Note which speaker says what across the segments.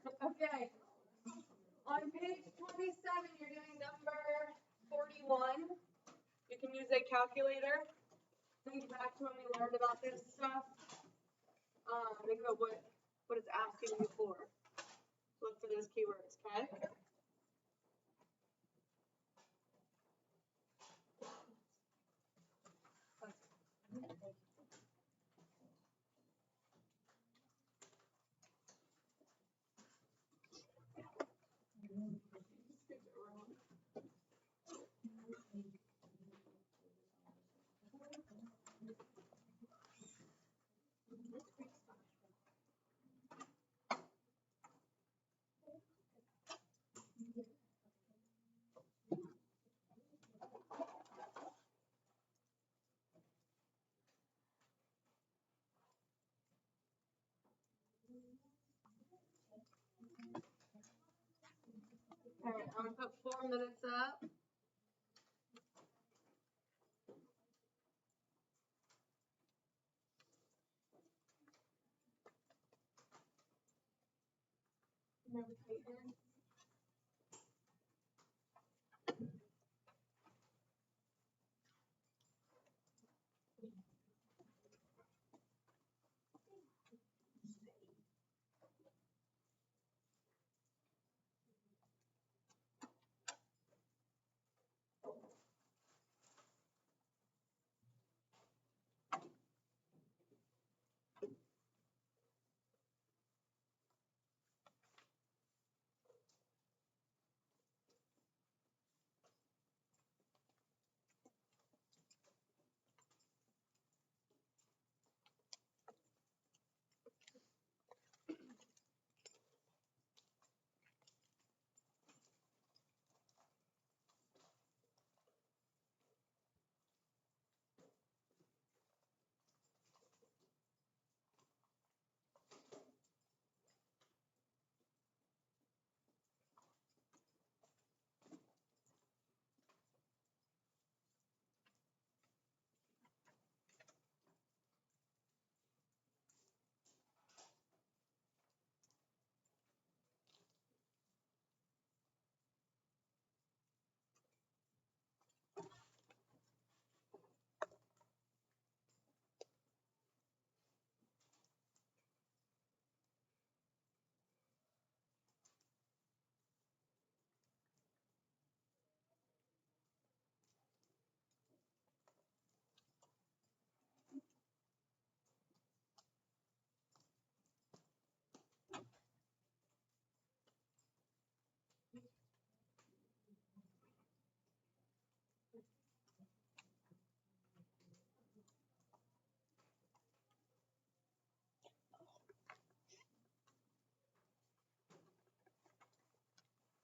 Speaker 1: Okay. On page 27, you're doing number 41. You can use a calculator. Think back to when we learned about this stuff. Think about what it's asking you for. Look for those keywords, okay? All right, I'm gonna put 4 minutes up. Remember Titan?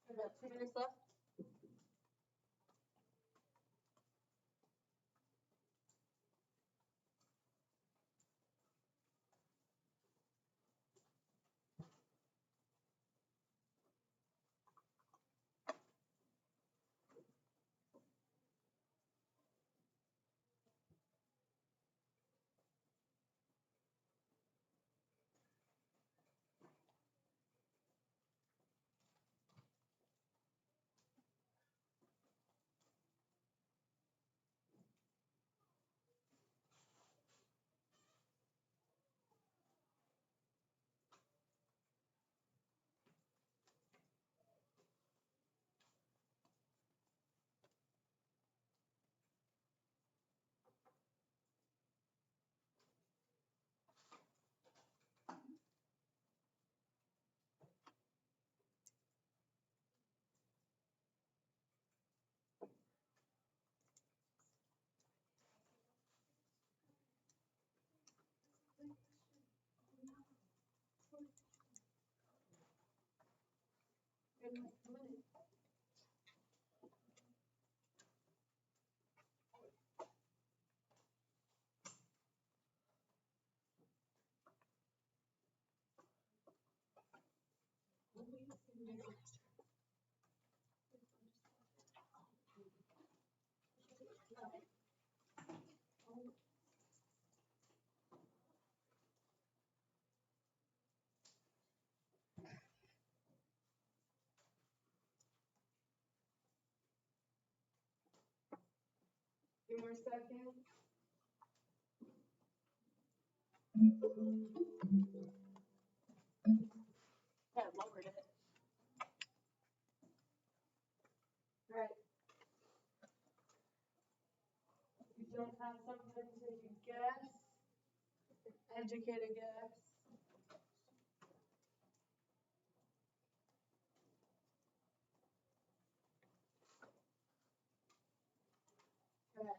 Speaker 1: About 2 minutes left. few more seconds. Yeah, I lowered it. Right. If you don't have something, take a guess. Educated guess. Okay.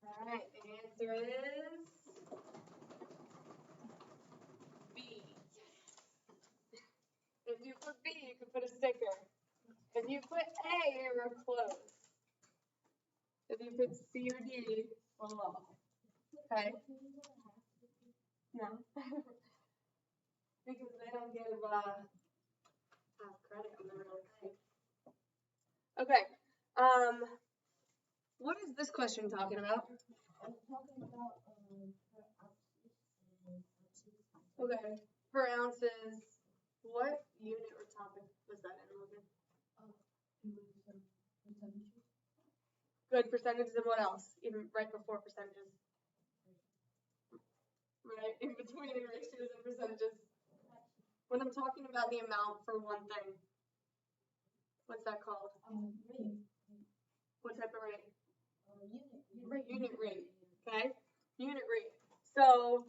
Speaker 1: All right, the answer is B. If you put B, you can put a sticker. If you put A, you were close. If you put C or D, well off. Okay? No. Because they don't give half credit on the real thing. Okay. What is this question talking about? Okay. Per ounces. What unit or topic was that in, Logan? Good, percentages and what else? Even right before percentages. Right, in between ratios and percentages. When I'm talking about the amount for one thing, what's that called?
Speaker 2: Rate.
Speaker 1: What type of rate?
Speaker 2: Unit.
Speaker 1: Unit rate. Okay, unit rate. So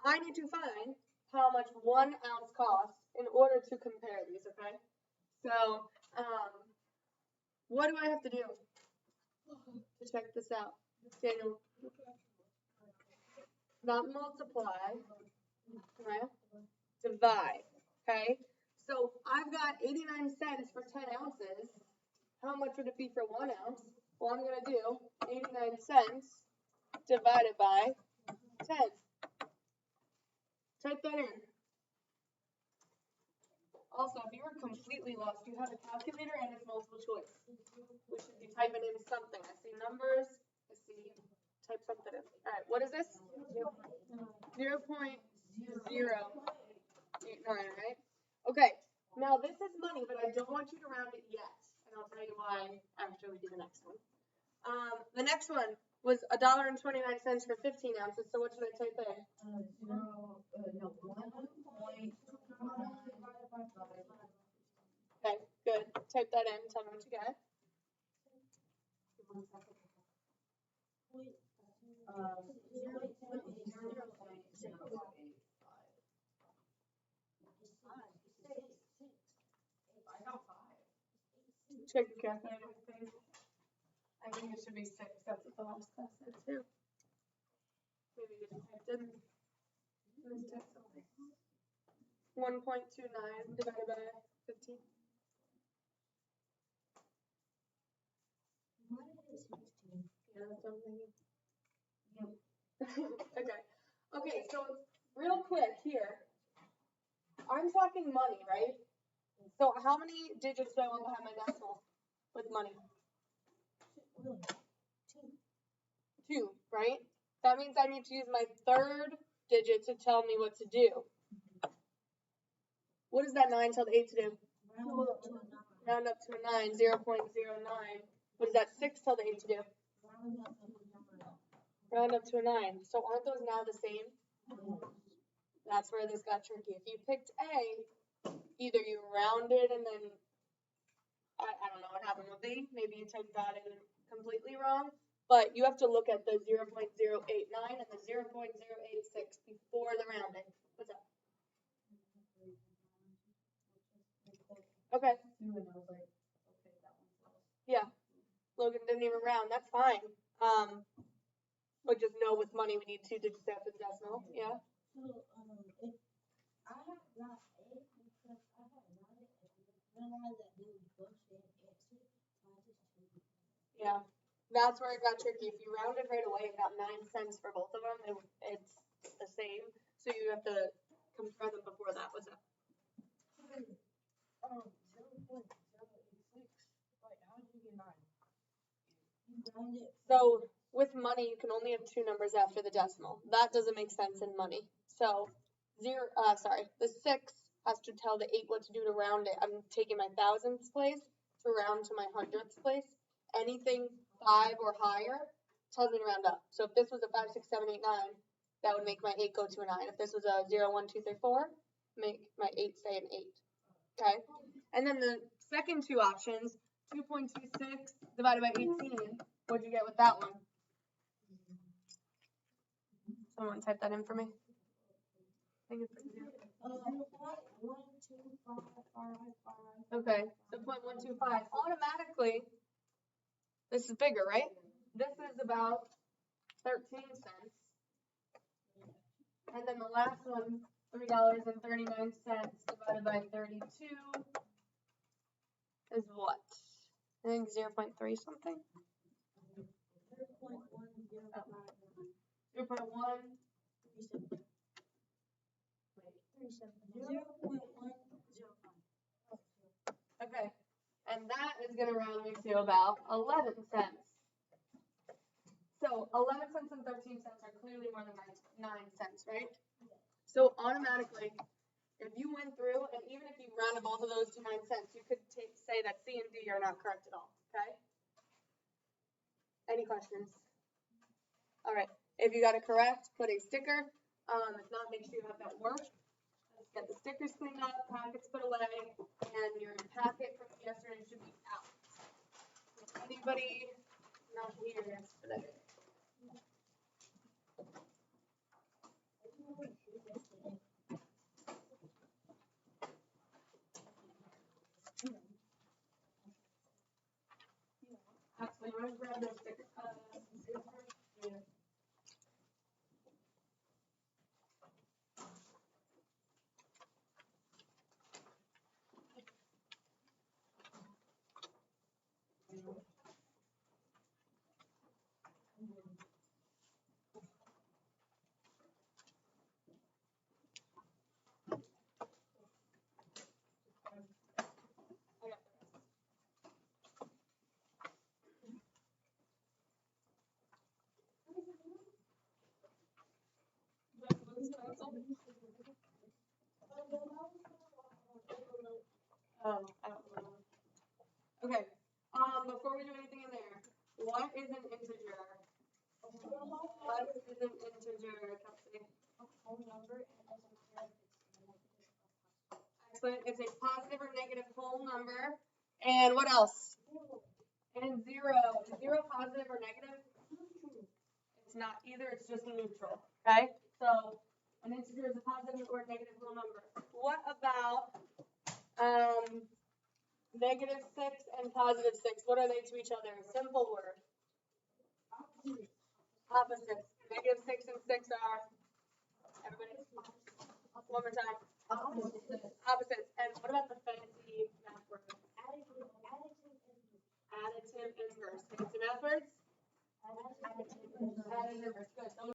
Speaker 1: I need to find how much 1 ounce costs in order to compare these. Okay. So what do I have to do to check this out, Daniel? Not multiply, right? Divide, okay? So I've got 89 cents for 10 ounces. How much would it be for 1 ounce? Well, I'm gonna do 89 cents divided by 10. Type that in. Also, if you were completely lost, you have a calculator and it's multiple choice. We should be typing in something. I see numbers. I see type something in. All right, what is this? 0.089, right? Okay, now this is money, but I don't want you to round it yet. And I'll tell you why after we do the next one. The next one was $1.29 for 15 ounces. So what should I type there?
Speaker 2: 1.9.
Speaker 1: Okay, good. Type that in. Tell me what you got.
Speaker 2: 0.006.
Speaker 1: Check your calculator, please. I think it should be 6. That's what the last class said too. Maybe you just typed in. Let's type something. 1.29 divided by 15. Yeah, that's what I'm thinking. Okay. Okay, so real quick here. I'm talking money, right? So how many digits do I want behind my decimal with money? 2, right? That means I need to use my third digit to tell me what to do. What does that 9 tell the 8 to do? Round up to a 9, 0.09. What does that 6 tell the 8 to do? Round up to a 9. So aren't those now the same? That's where this got tricky. If you picked A, either you rounded and then, I don't know what happened with B. Maybe you typed that in completely wrong. But you have to look at the 0.089 and the 0.086 before the rounding. What's up? Okay. Yeah. Logan didn't even round. That's fine. But just know with money we need 2 digits after the decimal. Yeah.
Speaker 2: So, if I have not A because I have rounded and realized that they were both same answer, so I just changed it.
Speaker 1: Yeah. That's where it got tricky. If you rounded right away and got 9 cents for both of them, it's the same. So you have to compare them before that. What's up?
Speaker 2: 0.086. Like, how did you get 9? You rounded.
Speaker 1: So with money, you can only have 2 numbers after the decimal. That doesn't make sense in money. So the 6 has to tell the 8 what to do to round it. I'm taking my thousandths place to round to my hundredths place. Anything 5 or higher, tells me to round up. So if this was a 5, 6, 7, 8, 9, that would make my 8 go to a 9. If this was a 0, 1, 2, 3, 4, make my 8 stay an 8. Okay? And then the second two options, 2.26 divided by 18, what'd you get with that one? Someone type that in for me. I think it's pretty good.
Speaker 2: 12555.
Speaker 1: Okay, so 0.125. Automatically, this is bigger, right? This is about 13 cents. And then the last one, $3.39 divided by 32 is what? I think 0.3 something. 0.1. Okay, and that is going to round me to about 11 cents. So 11 cents and 13 cents are clearly more than 9 cents, right? So automatically, if you went through, and even if you rounded both of those to 9 cents, you could say that C and D are not correct at all, okay? Any questions? All right, if you got it correct, put a sticker. If not, make sure you have that work. Let's get the stickers cleaned up, packets put away, and your packet from yesterday should be out. Anybody not here yesterday? Actually, I'm gonna grab those stickers. Yeah. Oh, I don't know. Okay, before we do anything in there, what is an integer? What is an integer, Kelsey? Excellent, it's a positive or negative whole number. And what else? And zero. Is zero positive or negative? It's not either, it's just neutral, okay? So an integer is a positive or negative whole number. What about negative 6 and positive 6? What are they to each other? Simple word. Opposites. Negative 6 and 6 are, everybody, one more time. Opposites. And what about the fancy math word? Additive inverse. Fancy math words? Additive inverse.